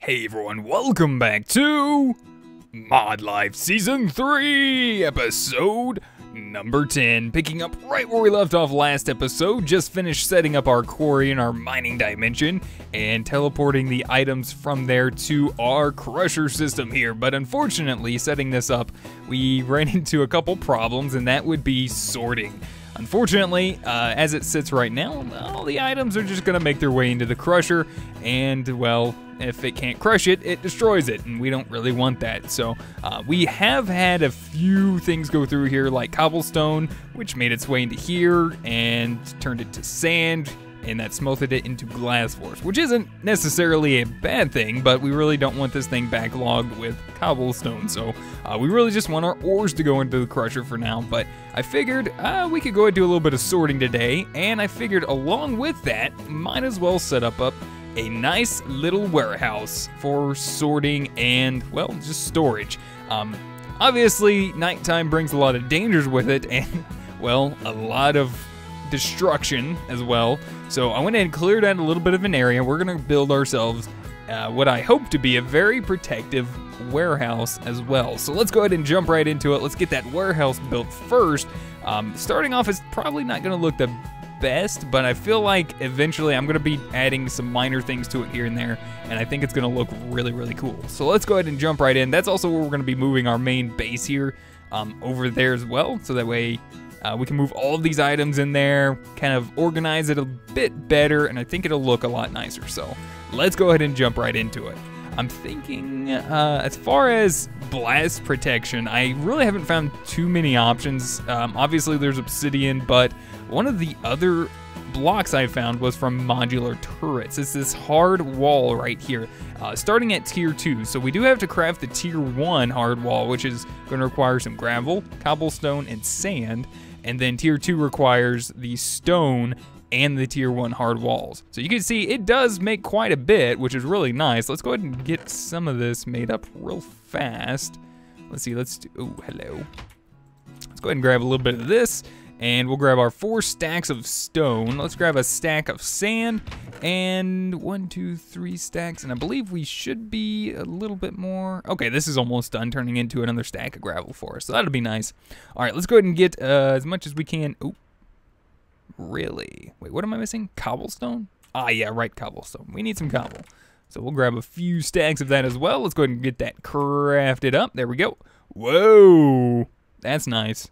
Hey everyone, welcome back to Modlife Season 3, Episode number 10. Picking up right where we left off last episode, just finished setting up our quarry in our mining dimension and teleporting the items from there to our crusher system here. But unfortunately, setting this up, we ran into a couple problems, and that would be sorting. Unfortunately, as it sits right now, all the items are just gonna make their way into the crusher, and well, if it can't crush it, it destroys it, and we don't really want that. So we have had a few things go through here, like cobblestone, which made its way into here and turned it to sand, and that smelted it into glass for us, which isn't necessarily a bad thing, but we really don't want this thing backlogged with cobblestone. So we really just want our ores to go into the crusher for now. But I figured we could go and do a little bit of sorting today, and I figured along with that, might as well set up a nice little warehouse for sorting and, well, just storage. Obviously, nighttime brings a lot of dangers with it, and, well, a lot of destruction as well. So I went ahead and cleared out a little bit of an area. We're gonna build ourselves what I hope to be a very protective warehouse as well. So let's go ahead and jump right into it. Let's get that warehouse built first. Starting off is probably not gonna look the best, but I feel like eventually I'm gonna be adding some minor things to it here and there, and I think it's gonna look really, really cool. So let's go ahead and jump right in. That's also where we're gonna be moving our main base here over there as well, so that way we can move all of these items in there, kind of organize it a bit better, and I think it'll look a lot nicer. So let's go ahead and jump right into it. I'm thinking, as far as blast protection, I really haven't found too many options. Obviously there's obsidian, but one of the other blocks I found was from modular turrets. It's this hard wall right here, starting at tier 2. So we do have to craft the tier 1 hard wall, which is going to require some gravel, cobblestone, and sand. And then tier 2 requires the stone and the tier 1 hard walls. So you can see it does make quite a bit, which is really nice. Let's go ahead and get some of this made up real fast. Let's see, oh, hello. Let's go ahead and grab a little bit of this, and we'll grab our 4 stacks of stone. Let's grab a stack of sand, and 1, 2, 3 stacks, and I believe we should be a little bit more. Okay, this is almost done, turning into another stack of gravel for us, so that'll be nice. All right, let's go ahead and get as much as we can. Oh, really? Wait, what am I missing? Cobblestone? Ah, yeah, right, cobblestone. We need some cobble. So we'll grab a few stacks of that as well. Let's go ahead and get that crafted up. There we go. Whoa, that's nice.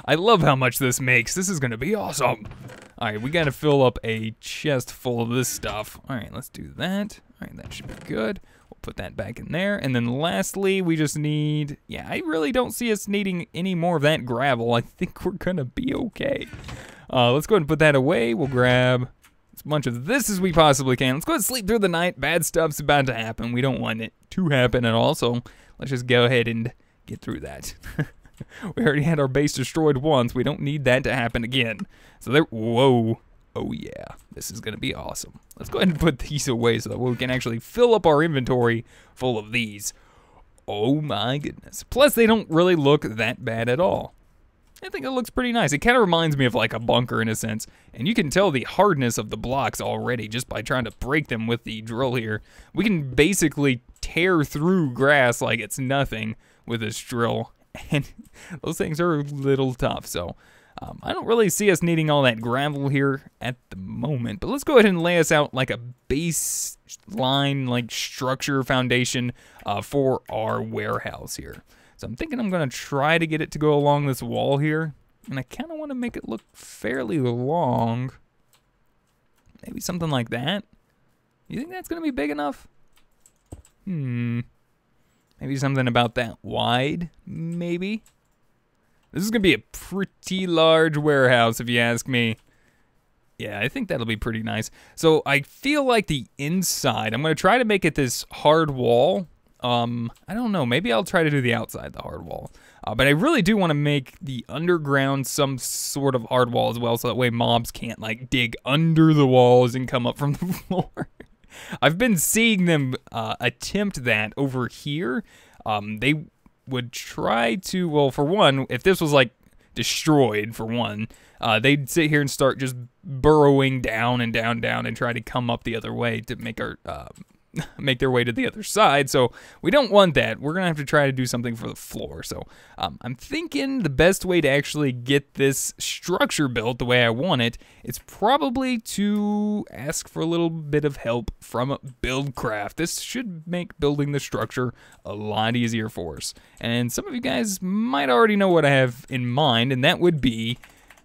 I love how much this makes. This is gonna be awesome. All right, we gotta fill up a chest full of this stuff. All right, let's do that. All right, that should be good. We'll put that back in there. And then lastly, we just need, yeah, I really don't see us needing any more of that gravel. I think we're gonna be okay. Let's go ahead and put that away. We'll grab as much of this as we possibly can. Let's go ahead and sleep through the night. Bad stuff's about to happen. We don't want it to happen at all, so let's just go ahead and get through that. We already had our base destroyed once. We don't need that to happen again. So there, whoa. Oh yeah, this is gonna be awesome. Let's go ahead and put these away so that we can actually fill up our inventory full of these. Oh my goodness. Plus they don't really look that bad at all. I think it looks pretty nice. It kind of reminds me of like a bunker in a sense. And you can tell the hardness of the blocks already just by trying to break them with the drill here. We can basically tear through grass like it's nothing with this drill. And those things are a little tough, so I don't really see us needing all that gravel here at the moment. But let's go ahead and lay us out like a baseline, like structure foundation for our warehouse here. So I'm thinking I'm gonna try to get it to go along this wall here, and I kind of want to make it look fairly long. Maybe something like that. You think that's gonna be big enough? Maybe something about that wide, maybe? This is gonna be a pretty large warehouse if you ask me. Yeah, I think that'll be pretty nice. So I feel like the inside, I'm gonna try to make it this hard wall. I don't know, maybe I'll try to do the outside, the hard wall. But I really do wanna make the underground some sort of hard wall as well, so that way mobs can't like dig under the walls and come up from the floor. I've been seeing them attempt that over here. They would try to, well, for one, if this was like destroyed, for one, they'd sit here and start just burrowing down and down and try to come up the other way to make our make their way to the other side, so we don't want that. We're gonna have to try to do something for the floor. So I'm thinking the best way to actually get this structure built the way I want it is probably to ask for a little bit of help from Buildcraft. This should make building the structure a lot easier for us. And some of you guys might already know what I have in mind, and that would be,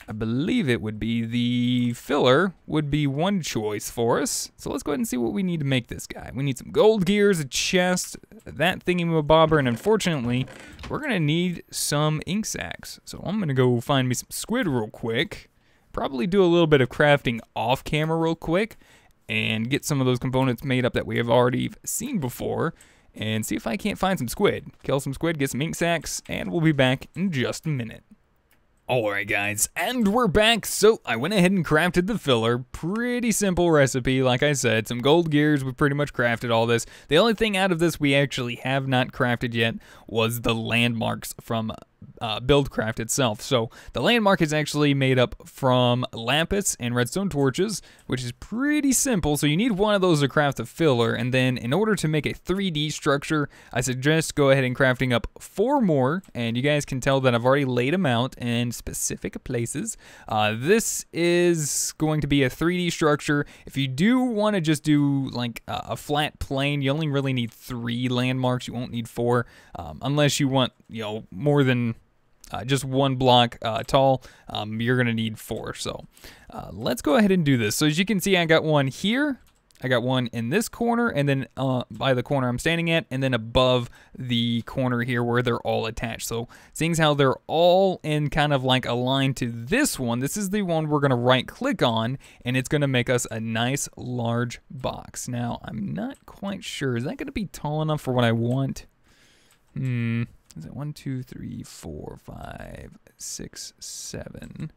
I believe it would be the filler would be one choice for us. So let's go ahead and see what we need to make this guy. We need some gold gears, a chest, that thingy-mabobber, and unfortunately, we're gonna need some ink sacs. So I'm gonna go find me some squid real quick. Probably do a little bit of crafting off camera real quick and get some of those components made up that we have already seen before and see if I can't find some squid. Kill some squid, get some ink sacs, and we'll be back in just a minute. Alright guys, and we're back. So I went ahead and crafted the filler. Pretty simple recipe, like I said. Some gold gears, we pretty much crafted all this. The only thing out of this we actually have not crafted yet was the landmarks from Buildcraft itself. So the landmark is actually made up from lapis and redstone torches, which is pretty simple. So you need one of those to craft the filler, and then in order to make a 3D structure, I suggest go ahead and crafting up 4 more, and you guys can tell that I've already laid them out in specific places. This is going to be a 3D structure. If you do want to just do like a flat plane, you only really need 3 landmarks. You won't need 4, unless you want, you know, more than just 1 block tall. You're gonna need 4. So let's go ahead and do this. So as you can see, I got one here, I got one in this corner, and then by the corner I'm standing at, and then above the corner here where they're all attached. So seeing how they're all in kind of like aligned to this one, this is the one we're gonna right click on, and it's gonna make us a nice large box. Now I'm not quite sure, is that gonna be tall enough for what I want? Is it 1, 2, 3, 4, 5, 6, 7?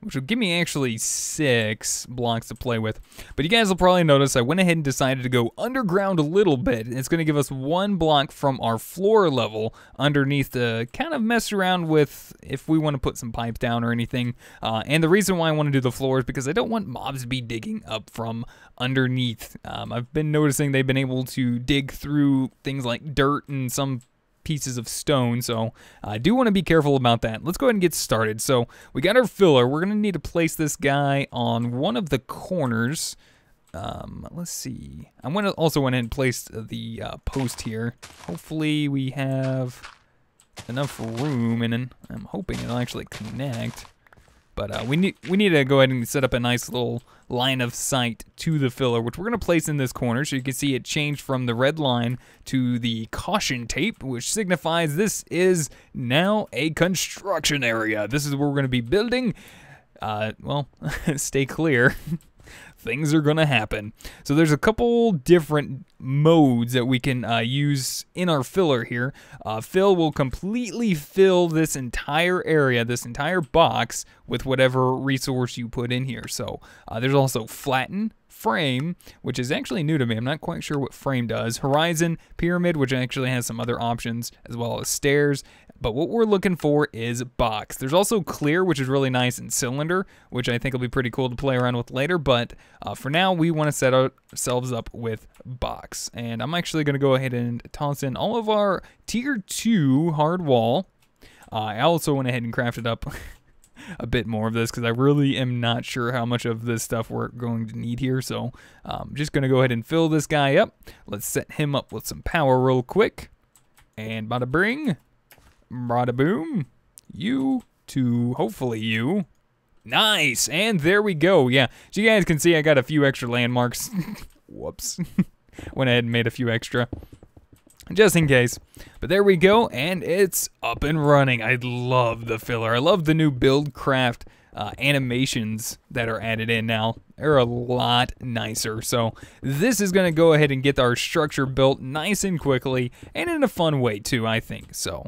Which will give me actually 6 blocks to play with. But you guys will probably notice I went ahead and decided to go underground a little bit. It's going to give us 1 block from our floor level underneath to kind of mess around with if we want to put some pipes down or anything. And the reason why I want to do the floor is because I don't want mobs to be digging up from underneath. I've been noticing they've been able to dig through things like dirt and some pieces of stone, so I do want to be careful about that. Let's go ahead and get started. So we got our filler. We're going to need to place this guy on one of the corners. Let's see. I'm going to also went ahead and place the post here. Hopefully we have enough room, and I'm hoping it'll actually connect. But we need to go ahead and set up a nice little line of sight to the filler, which we're going to place in this corner. So you can see it changed from the red line to the caution tape, which signifies this is now a construction area. This is where we're going to be building. Well, stay clear. Things are gonna happen. So there's a couple different modes that we can use in our filler here. Fill will completely fill this entire area, this entire box, with whatever resource you put in here. So there's also flatten, frame, which is actually new to me. I'm not quite sure what frame does. Horizon, pyramid, which actually has some other options, as well as stairs. But what we're looking for is box. There's also clear, which is really nice, and cylinder, which I think will be pretty cool to play around with later. But for now, we want to set ourselves up with box. And I'm actually going to go ahead and toss in all of our tier 2 hard wall. I also went ahead and crafted up a bit more of this because I really am not sure how much of this stuff we're going to need here. So I'm just going to go ahead and fill this guy up. Let's set him up with some power real quick. And bada bing. Bada boom, you to hopefully you. Nice, and there we go. Yeah, so you guys can see I got a few extra landmarks. Whoops. Went ahead and made a few extra, just in case. But there we go, and it's up and running. I love the filler. I love the new Buildcraft animations that are added in now. They're a lot nicer. So this is going to go ahead and get our structure built nice and quickly, and in a fun way too, I think. So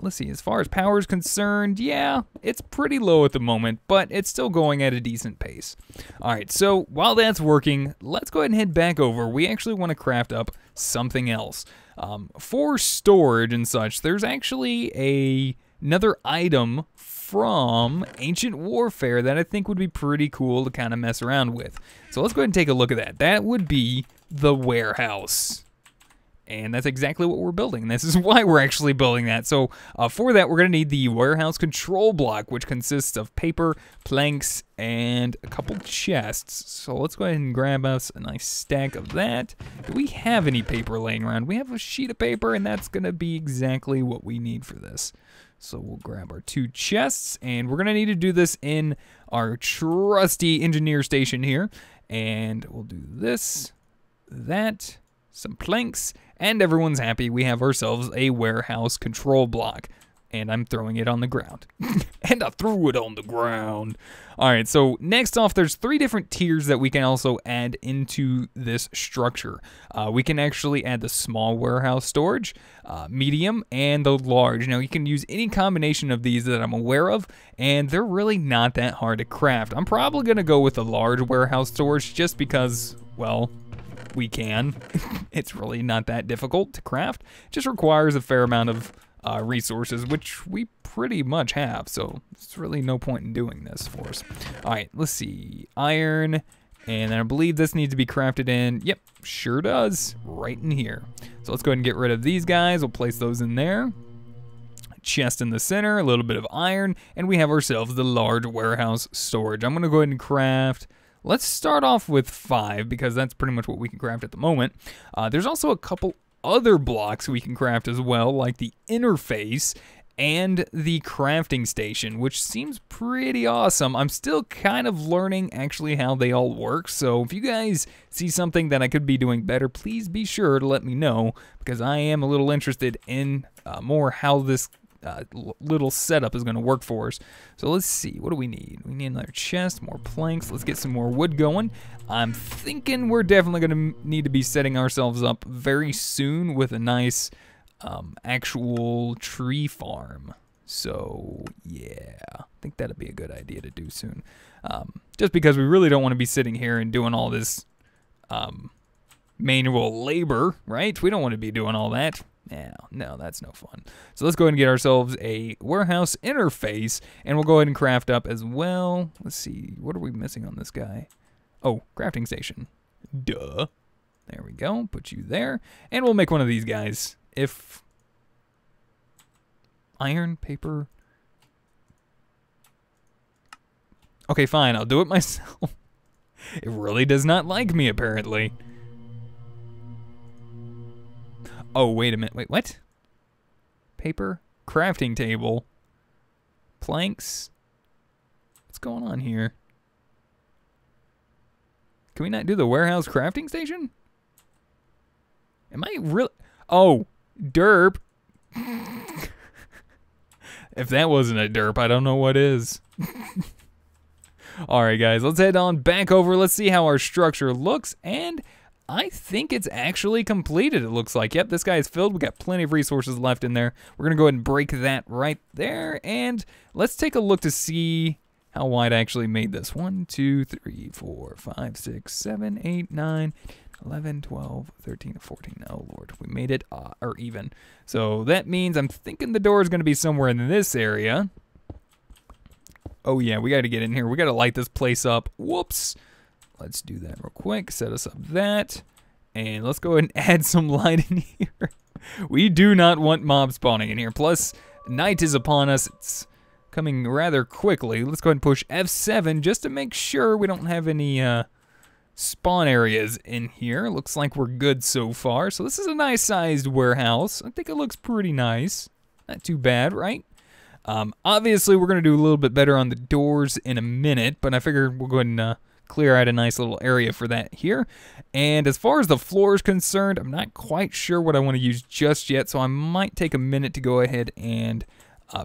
let's see, as far as power is concerned, yeah, it's pretty low at the moment, but it's still going at a decent pace. All right, so while that's working, let's go ahead and head back over. We actually want to craft up something else. For storage and such, there's actually another item from Ancient Warfare that I think would be pretty cool to kind of mess around with. So let's go ahead and take a look at that. That would be the warehouse. And that's exactly what we're building. This is why we're actually building that. So for that, we're going to need the warehouse control block, which consists of paper, planks, and a couple chests. So let's go ahead and grab us a nice stack of that. Do we have any paper laying around? We have a sheet of paper, and that's going to be exactly what we need for this. So we'll grab our 2 chests, and we're going to need to do this in our trusty engineer station here. And we'll do this, that, some planks, and everyone's happy. We have ourselves a warehouse control block. And I'm throwing it on the ground. And I threw it on the ground. All right, so next off, there's 3 different tiers that we can also add into this structure. We can actually add the small warehouse storage, medium, and the large. Now, you can use any combination of these that I'm aware of, and they're really not that hard to craft. I'm probably going to go with the large warehouse storage just because, well, we can. It's really not that difficult to craft. It just requires a fair amount of resources, which we pretty much have, so there's really no point in doing this for us. All right, let's see. Iron, and then I believe this needs to be crafted in. Yep, sure does. Right in here. So let's go ahead and get rid of these guys. We'll place those in there. Chest in the center, a little bit of iron, and we have ourselves the large warehouse storage. I'm going to go ahead and craft. Let's start off with 5 because that's pretty much what we can craft at the moment. There's also a couple other blocks we can craft as well, like the interface and the crafting station, which seems pretty awesome. I'm still kind of learning actually how they all work, so if you guys see something that I could be doing better, please be sure to let me know, because I am a little interested in more how this little setup is going to work for us. So let's see, what do we need? We need another chest, more planks. Let's get some more wood going. I'm thinking we're definitely going to need to be setting ourselves up very soon with a nice actual tree farm. So yeah, I think that'd be a good idea to do soon. Just because we really don't want to be sitting here and doing all this manual labor, right? We don't want to be doing all that. No, that's no fun. So let's go ahead and get ourselves a warehouse interface, and we'll go ahead and craft up as well. Let's see, what are we missing on this guy? Oh, crafting station. Duh. There we go, put you there, and we'll make one of these guys. If iron, paper. Okay, fine, I'll do it myself. It really does not like me, apparently. Oh, wait a minute. Wait, what? Paper, crafting table, planks. What's going on here? Can we not do the warehouse crafting station? Am I really? Oh, derp. If that wasn't a derp, I don't know what is. All right, guys, let's head on back over. Let's see how our structure looks, and I think it's actually completed, it looks like. Yep, this guy is filled. We got plenty of resources left in there. We're going to go ahead and break that right there. And let's take a look to see how wide I actually made this. 1, 2, 3, 4, 5, 6, 7, 8, 9, 11, 12, 13, 14. Oh, Lord. We made it or even. So that means I'm thinking the door is going to be somewhere in this area. Oh, yeah, we got to get in here. We got to light this place up. Whoops. Let's do that real quick. Set us up that. And let's go ahead and add some light in here. We do not want mob spawning in here. Plus, night is upon us. It's coming rather quickly. Let's go ahead and push F7 just to make sure we don't have any spawn areas in here. Looks like we're good so far. So this is a nice sized warehouse. I think it looks pretty nice. Not too bad, right? Obviously, we're going to do a little bit better on the doors in a minute, but I figured we'll go ahead and clear out a nice little area for that here. And as far as the floor is concerned, I'm not quite sure what I want to use just yet, so I might take a minute to go ahead and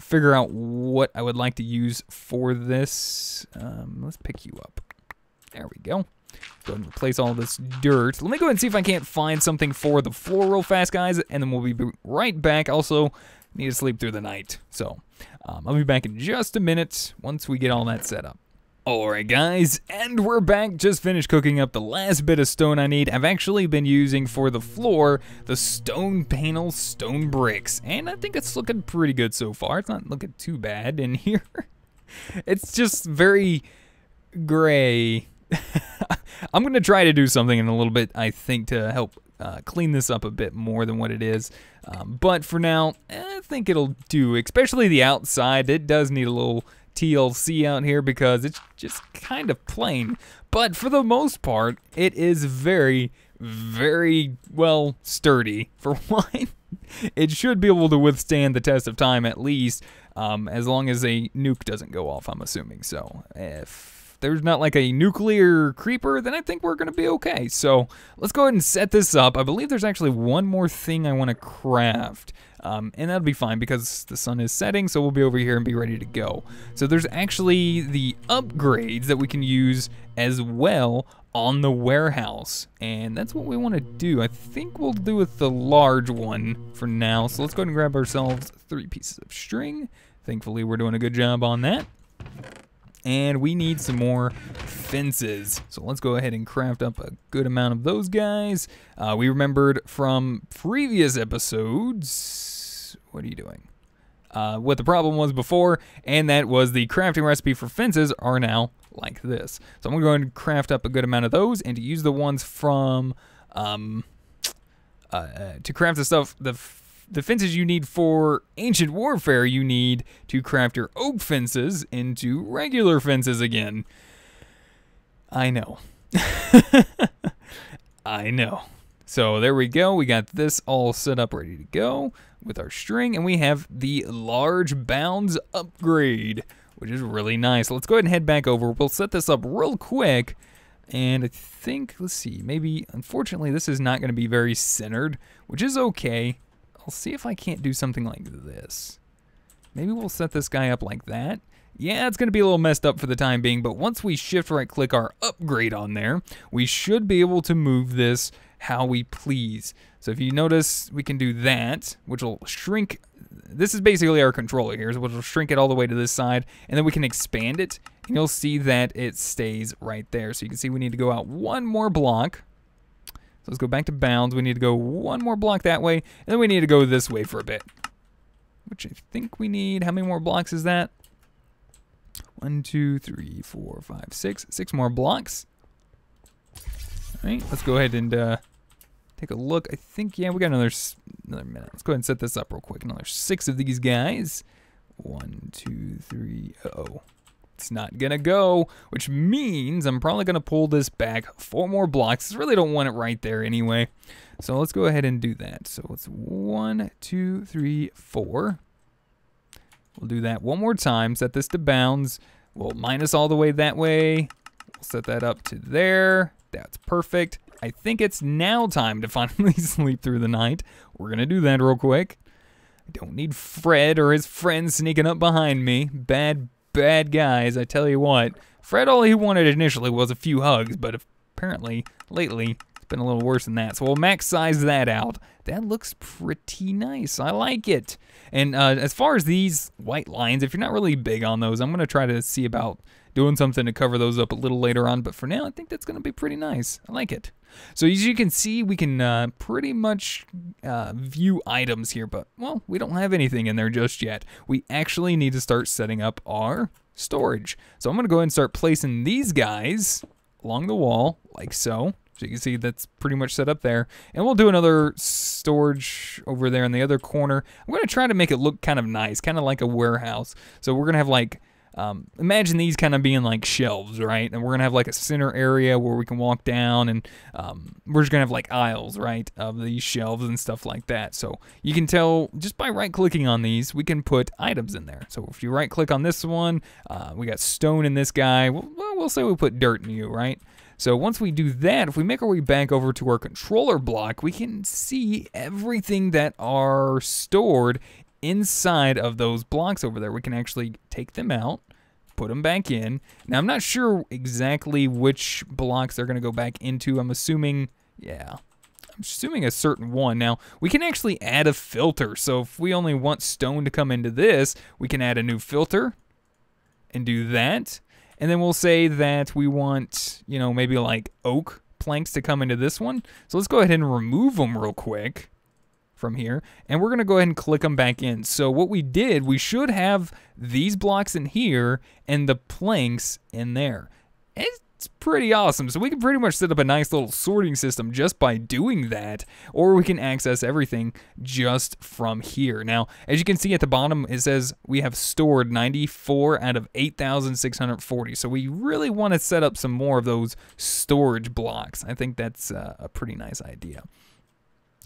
figure out what I would like to use for this. Let's pick you up. There we go. Go ahead and replace all this dirt. Let me go ahead and see if I can't find something for the floor real fast, guys, and then we'll be right back. Also, need to sleep through the night, so I'll be back in just a minute once we get all that set up. Alright guys, and we're back. Just finished cooking up the last bit of stone I need. I've actually been using for the floor the stone panel stone bricks, and I think it's looking pretty good so far. It's not looking too bad in here. It's just very gray. I'm going to try to do something in a little bit, I think, to help clean this up a bit more than what it is. But for now, I think it'll do, especially the outside. It does need a little TLC out here because it's just kind of plain. But for the most part, it is very, very, well, sturdy. For one, it should be able to withstand the test of time at least, as long as a nuke doesn't go off, I'm assuming. So if there's not like a nuclear creeper, then I think we're going to be okay. So let's go ahead and set this up. I believe there's actually one more thing I want to craft. And that'll be fine because the sun is setting, so we'll be over here and be ready to go. So there's actually the upgrades that we can use as well on the warehouse, and that's what we want to do. I think we'll do with the large one for now. So let's go ahead and grab ourselves 3 pieces of string. Thankfully, we're doing a good job on that. And we need some more fences. So let's go ahead and craft up a good amount of those guys. We remembered from previous episodes, what are you doing? What the problem was before, and that was the crafting recipe for fences are now like this. So I'm going to go ahead and craft up a good amount of those, and to use the ones from, to craft the stuff, the fences you need for ancient warfare, you need to craft your oak fences into regular fences again. I know. I know. So there we go. We got this all set up, ready to go with our string, and we have the large bounds upgrade, which is really nice. Let's go ahead and head back over. We'll set this up real quick, and I think, let's see, maybe, unfortunately, this is not going to be very centered, which is okay. I'll see if I can't do something like this. Maybe we'll set this guy up like that. Yeah, it's going to be a little messed up for the time being, but once we shift right click our upgrade on there, we should be able to move this how we please. So if you notice, we can do that, which will shrink. This is basically our controller here, so we'll shrink it all the way to this side, and then we can expand it, and you'll see that it stays right there. So you can see we need to go out one more block. So let's go back to bounds. We need to go one more block that way, and then we need to go this way for a bit, which I think we need. How many more blocks is that? 1, 2, 3, 4, 5, 6. 6 more blocks. All right, let's go ahead and take a look. I think, yeah, we got another minute. Let's go ahead and set this up real quick. Another 6 of these guys. 1, 2, 3. Uh-oh. It's not gonna go, which means I'm probably gonna pull this back 4 more blocks. I really don't want it right there anyway. So let's go ahead and do that. So it's 1, 2, 3, 4. We'll do that one more time. Set this to bounds. We'll minus all the way that way. We'll set that up to there. That's perfect. I think it's now time to finally sleep through the night. We're gonna do that real quick. I don't need Fred or his friends sneaking up behind me. Bad guys, I tell you what. Fred, all he wanted initially was a few hugs, but apparently, lately, it's been a little worse than that. So we'll max size that out. That looks pretty nice. I like it. And as far as these white lines, if you're not really big on those, I'm going to try to see about doing something to cover those up a little later on. But for now, I think that's going to be pretty nice. I like it. So as you can see, we can pretty much view items here, but, well, we don't have anything in there just yet. We actually need to start setting up our storage. So I'm going to go ahead and start placing these guys along the wall, like so. So you can see that's pretty much set up there. And we'll do another storage over there in the other corner. I'm going to try to make it look kind of nice, kind of like a warehouse. So we're going to have like, imagine these kind of being like shelves, right? And we're going to have like a center area where we can walk down, and we're just going to have like aisles, right, of these shelves and stuff like that. So you can tell just by right-clicking on these, we can put items in there. So if you right-click on this one, we got stone in this guy. We'll say we put dirt in you, right? So once we do that, if we make our way back over to our controller block, we can see everything that are stored inside of those blocks over there. We can actually take them out, put them back in. Now, I'm not sure exactly which blocks they're going to go back into. I'm assuming, yeah, I'm assuming a certain one. Now, we can actually add a filter. So if we only want stone to come into this, we can add a new filter and do that. And then we'll say that we want, you know, maybe like oak planks to come into this one. So let's go ahead and remove them real quick from here. And we're going to go ahead and click them back in. So what we did, we should have these blocks in here and the planks in there. It It's pretty awesome. So we can pretty much set up a nice little sorting system just by doing that, or we can access everything just from here. Now, as you can see at the bottom, it says we have stored 94 out of 8,640. So we really want to set up some more of those storage blocks. I think that's a pretty nice idea.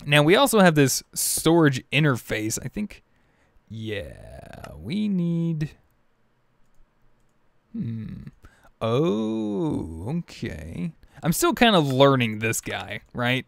Now, we also have this storage interface. I think, yeah, we need... Oh, okay. I'm still kind of learning this guy, right?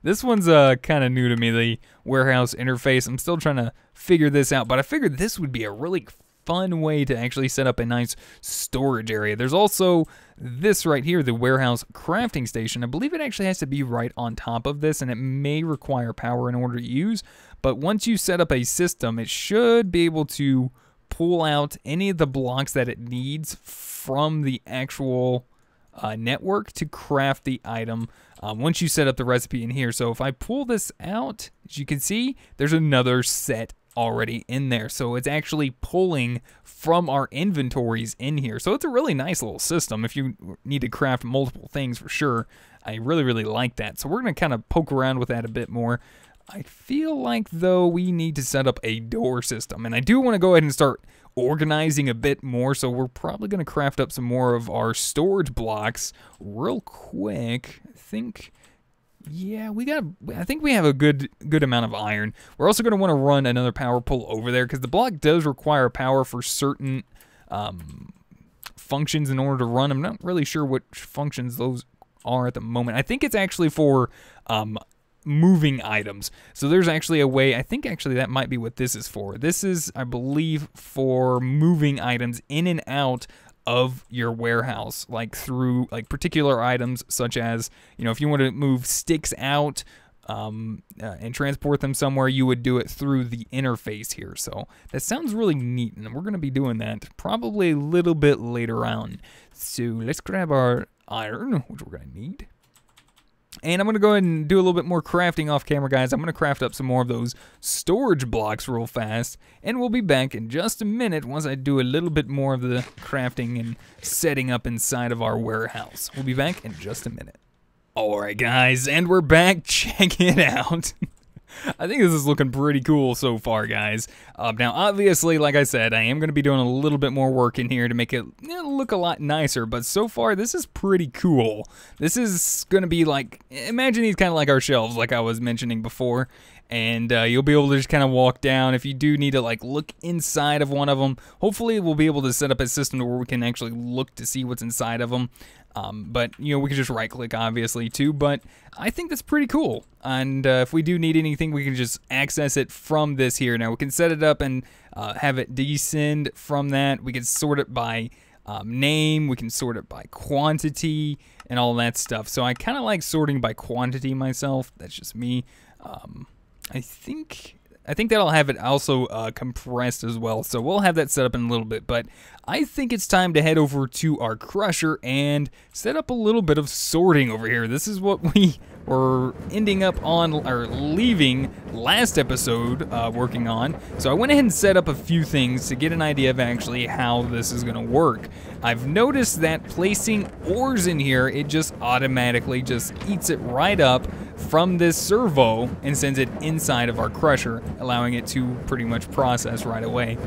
This one's kind of new to me, the warehouse interface. I'm still trying to figure this out, but I figured this would be a really fun way to actually set up a nice storage area. There's also this right here, the warehouse crafting station. I believe it actually has to be right on top of this, and it may require power in order to use, but once you set up a system, it should be able to pull out any of the blocks that it needs from the actual network to craft the item once you set up the recipe in here. So if I pull this out, as you can see, there's another set already in there. So it's actually pulling from our inventories in here. So it's a really nice little system if you need to craft multiple things for sure. I really, really like that. So we're going to kind of poke around with that a bit more. I feel like, though, we need to set up a door system, and I do want to go ahead and start organizing a bit more, so we're probably going to craft up some more of our storage blocks real quick. I think, yeah, I think we have a good amount of iron. We're also going to want to run another power pole over there, because the block does require power for certain functions in order to run. I'm not really sure which functions those are at the moment. I think it's actually for moving items. So there's actually a way, I think actually that might be what this is for. This is, I believe, for moving items in and out of your warehouse, like through like particular items such as, you know, if you want to move sticks out and transport them somewhere, you would do it through the interface here. So that sounds really neat, and we're going to be doing that probably a little bit later on. So let's grab our iron, which we're going to need. And I'm going to go ahead and do a little bit more crafting off camera, guys. I'm going to craft up some more of those storage blocks real fast. And we'll be back in just a minute once I do a little bit more of the crafting and setting up inside of our warehouse. We'll be back in just a minute. Alright, guys, and we're back. Check it out. I think this is looking pretty cool so far, guys. Now, obviously, like I said, I am going to be doing a little bit more work in here to make it look a lot nicer, but so far, this is pretty cool. This is going to be like, imagine these kind of like our shelves, like I was mentioning before, and you'll be able to just kind of walk down. If you do need to like look inside of one of them, hopefully we'll be able to set up a system where we can actually look to see what's inside of them. But, you know, we can just right-click, obviously, too, but I think that's pretty cool. And if we do need anything, we can just access it from this here. Now, we can set it up and have it descend from that. We can sort it by name. We can sort it by quantity and all that stuff. So I kind of like sorting by quantity myself. That's just me. I think that'll have it also compressed as well, so we'll have that set up in a little bit, but I think it's time to head over to our crusher and set up a little bit of sorting over here. This is what we were ending up on, or leaving last episode working on, so I went ahead and set up a few things to get an idea of actually how this is going to work. I've noticed that placing ores in here, it just automatically just eats it right up from this servo and sends it inside of our crusher, allowing it to pretty much process right away.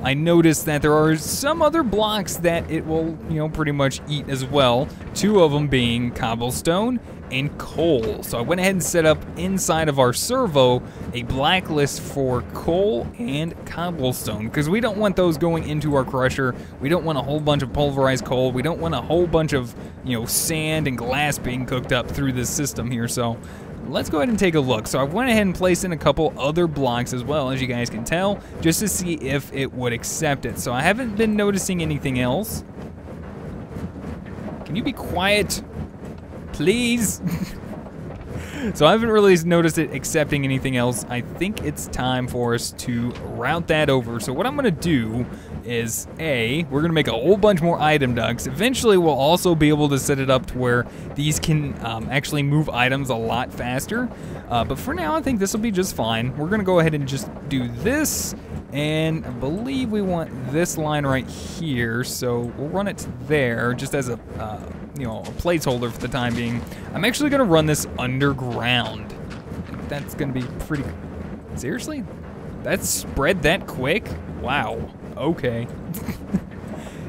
I noticed that there are some other blocks that it will, you know, pretty much eat as well. Two of them being cobblestone and coal. So I went ahead and set up inside of our servo a blacklist for coal and cobblestone, because we don't want those going into our crusher. We don't want a whole bunch of pulverized coal. We don't want a whole bunch of, you know, sand and glass being cooked up through this system here. So let's go ahead and take a look. So I went ahead and placed in a couple other blocks as well, as you guys can tell, just to see if it would accept it. So I haven't been noticing anything else. Can you be quiet, please? So I haven't really noticed it accepting anything else. I think it's time for us to route that over. So what I'm gonna do is we're going to make a whole bunch more item ducts. Eventually, we'll also be able to set it up to where these can actually move items a lot faster. But for now, I think this will be just fine. We're going to go ahead and just do this. And I believe we want this line right here. So we'll run it to there just as a, you know, a placeholder for the time being. I'm actually going to run this underground. I think that's going to be pretty... Seriously? That's spread that quick? Wow. Okay.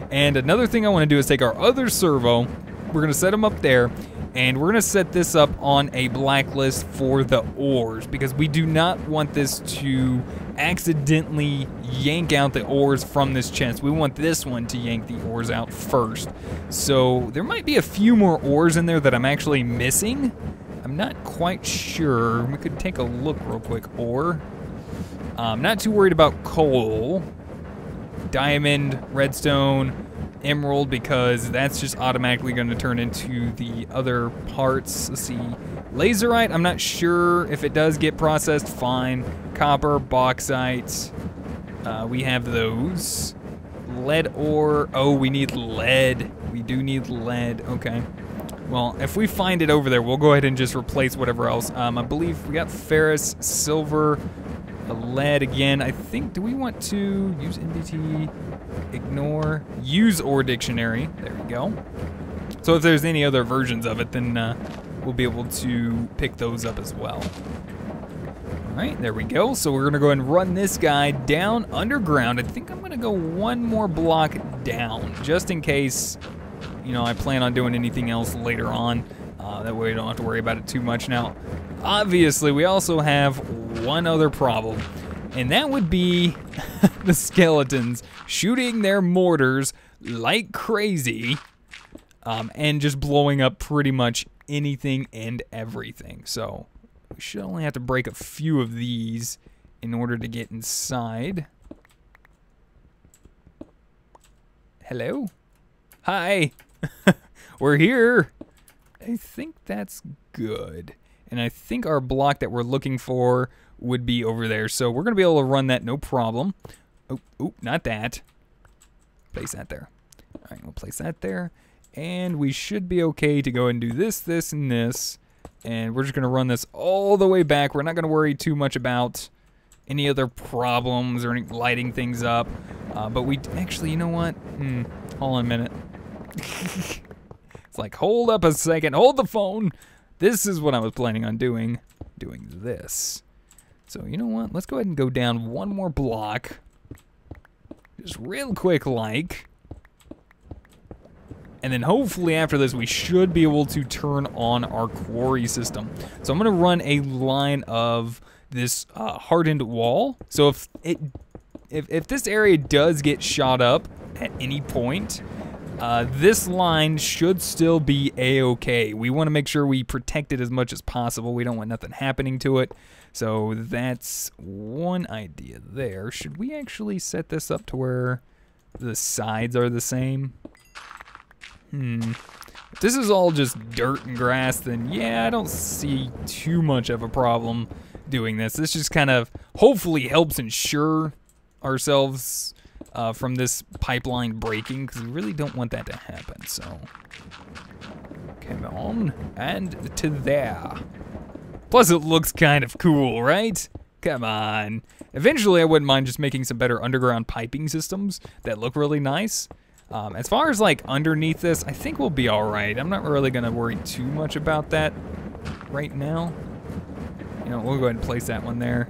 And another thing I want to do is take our other servo. We're going to set them up there. And we're going to set this up on a blacklist for the ores, because we do not want this to accidentally yank out the ores from this chest. We want this one to yank the ores out first. So there might be a few more ores in there that I'm actually missing. I'm not quite sure. We could take a look real quick. Ore. I'm not too worried about coal, diamond, redstone, emerald, because that's just automatically going to turn into the other parts. Let's see. Laserite, I'm not sure if it does get processed. Fine. Copper, bauxite. We have those. Lead ore. Oh, we need lead. We do need lead. Okay. Well, if we find it over there, we'll go ahead and just replace whatever else. I believe we got ferrous, silver, lead again. I think, do we want to use NBT, ignore, use ore dictionary? There we go. So if there's any other versions of it, then we'll be able to pick those up as well. All right, there we go. So we're gonna go ahead and run this guy down underground. I think I'm gonna go one more block down, just in case, you know, I plan on doing anything else later on. That way we don't have to worry about it too much. Now, obviously, we also have one other problem, and that would be the skeletons shooting their mortars like crazy and just blowing up pretty much anything and everything. So we should only have to break a few of these in order to get inside. Hello? Hi. We're here. I think that's good. And I think our block that we're looking for would be over there. So we're going to be able to run that no problem. Oh, not that. Place that there. All right, we'll place that there. And we should be okay to go and do this, this, and this. And we're just going to run this all the way back. We're not going to worry too much about any other problems or any lighting things up. But we actually, you know what? Hold on a minute. It's like, hold up a second. Hold the phone. This is what I was planning on doing. Doing this. So, you know what? Let's go ahead and go down one more block. Just real quick like. And then hopefully after this, we should be able to turn on our quarry system. So I'm going to run a line of this hardened wall. So if this area does get shot up at any point, this line should still be a-okay. We want to make sure we protect it as much as possible. We don't want nothing happening to it. So that's one idea there. Should we actually set this up to where the sides are the same? If this is all just dirt and grass, then yeah, I don't see too much of a problem doing this. This just kind of hopefully helps ensure ourselves from this pipeline breaking, because we really don't want that to happen. So come on, and to there. Plus it looks kind of cool, right? Come on. Eventually I wouldn't mind just making some better underground piping systems that look really nice. As far as like underneath this, I think we'll be all right. I'm not really gonna worry too much about that right now. You know, we'll go ahead and place that one there,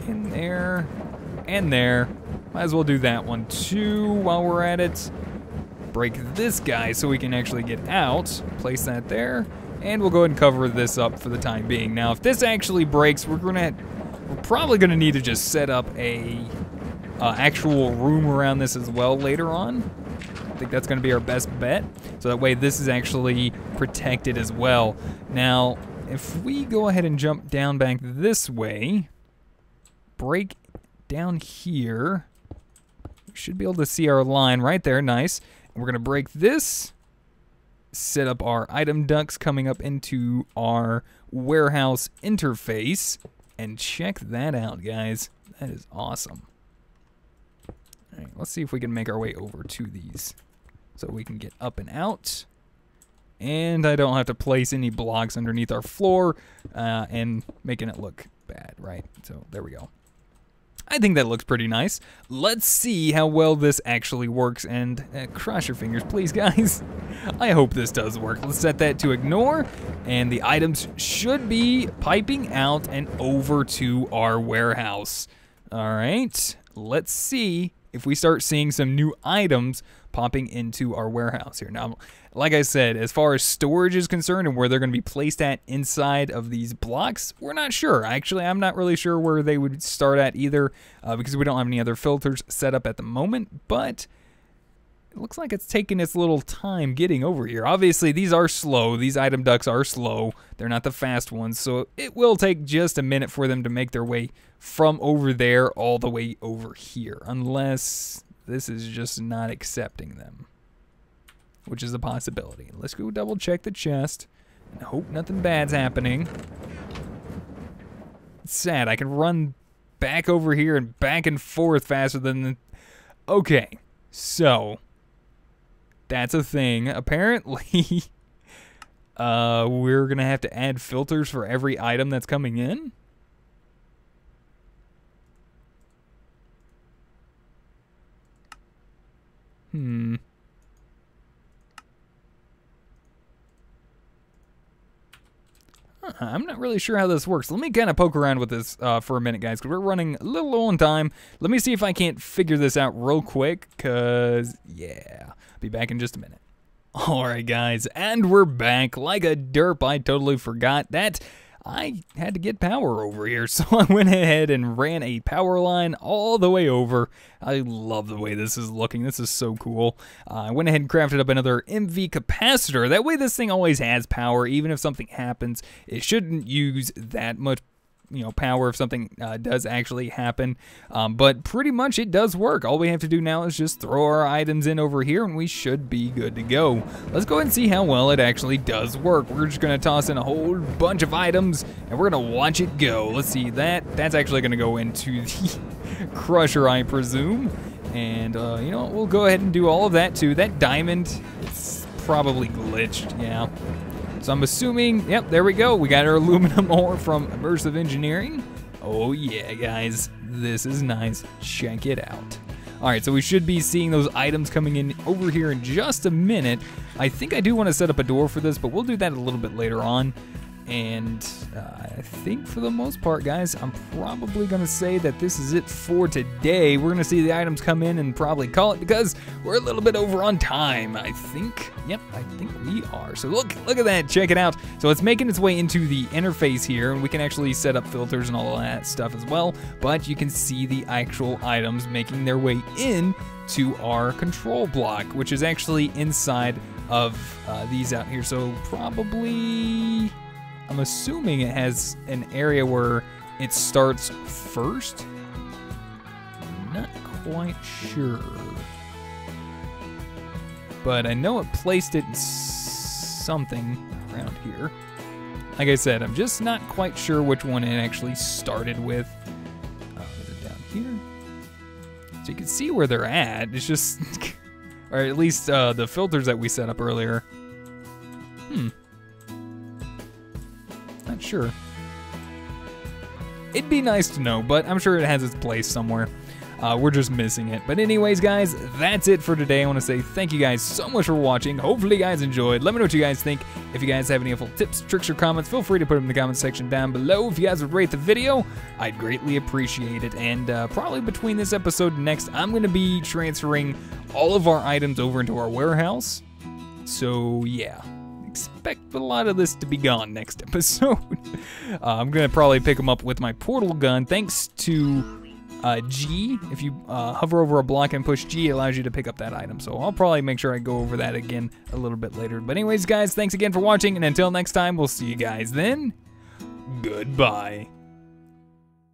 in there, and there. Might as well do that one too while we're at it. Break this guy so we can actually get out. Place that there, and we'll go ahead and cover this up for the time being. Now, if this actually breaks, we're probably gonna need to just set up a actual room around this as well later on. I think that's gonna be our best bet. So that way this is actually protected as well. Now, if we go ahead and jump down back this way, break down here, we should be able to see our line right there, nice. And we're gonna break this, set up our item ducts coming up into our warehouse interface, and check that out, guys. That is awesome. All right, let's see if we can make our way over to these so we can get up and out. And I don't have to place any blocks underneath our floor and making it look bad, right? So there we go. I think that looks pretty nice. Let's see how well this actually works, and cross your fingers, please, guys. I hope this does work. Let's set that to ignore, and the items should be piping out and over to our warehouse. All right, let's see if we start seeing some new items popping into our warehouse here. Now, like I said, as far as storage is concerned and where they're going to be placed at inside of these blocks, we're not sure. Actually, I'm not really sure where they would start at either because we don't have any other filters set up at the moment, but it looks like it's taking its little time getting over here. Obviously, these are slow. These item ducts are slow. They're not the fast ones, so it will take just a minute for them to make their way from over there all the way over here, unless this is just not accepting them, which is a possibility. Let's go double check the chest and hope nothing bad's happening. It's sad. I can run back over here and back and forth faster than the... Okay, so that's a thing. Apparently, we're going to have to add filters for every item that's coming in. I'm not really sure how this works. Let me kind of poke around with this for a minute, guys, because we're running a little low on time. Let me see if I can't figure this out real quick, because, yeah, I'll be back in just a minute. All right, guys, and we're back. Like a derp, I totally forgot that I had to get power over here, so I went ahead and ran a power line all the way over. I love the way this is looking. This is so cool. I went ahead and crafted up another MV capacitor. That way this thing always has power. Even if something happens, it shouldn't use that much power if something does actually happen. But pretty much it does work. All we have to do now is just throw our items in over here and we should be good to go. Let's go ahead and see how well it actually does work. We're just gonna toss in a whole bunch of items and we're gonna watch it go. Let's see, that's actually gonna go into the crusher, I presume. And you know what, we'll go ahead and do all of that too. That diamond is probably glitched, yeah. So I'm assuming, yep, there we go. We got our aluminum ore from Immersive Engineering. Oh yeah, guys, this is nice. Check it out. All right, so we should be seeing those items coming in over here in just a minute. I think I do want to set up a door for this, but we'll do that a little bit later on. And I think for the most part, guys, I'm probably going to say that this is it for today. We're going to see the items come in and probably call it because we're a little bit over on time, I think. Yep, I think we are. So look at that. Check it out. So it's making its way into the interface here, and we can actually set up filters and all of that stuff as well. But you can see the actual items making their way in to our control block, which is actually inside of these out here. So probably... I'm assuming it has an area where it starts first. Not quite sure. But I know it placed it in something around here. Like I said, I'm just not quite sure which one it actually started with. Is it down here? So you can see where they're at. It's just, or at least the filters that we set up earlier. Not sure. It'd be nice to know, but I'm sure it has its place somewhere. We're just missing it. But anyways, guys, that's it for today. I want to say thank you guys so much for watching. Hopefully you guys enjoyed. Let me know what you guys think. If you guys have any helpful tips, tricks, or comments, feel free to put them in the comment section down below. If you guys would rate the video, I'd greatly appreciate it. And probably between this episode and next, I'm going to be transferring all of our items over into our warehouse. So, yeah. Expect a lot of this to be gone next episode. I'm going to probably pick them up with my portal gun. Thanks to G. If you hover over a block and push G, it allows you to pick up that item. So I'll probably make sure I go over that again a little bit later. But anyways, guys, thanks again for watching. And until next time, we'll see you guys then. Goodbye.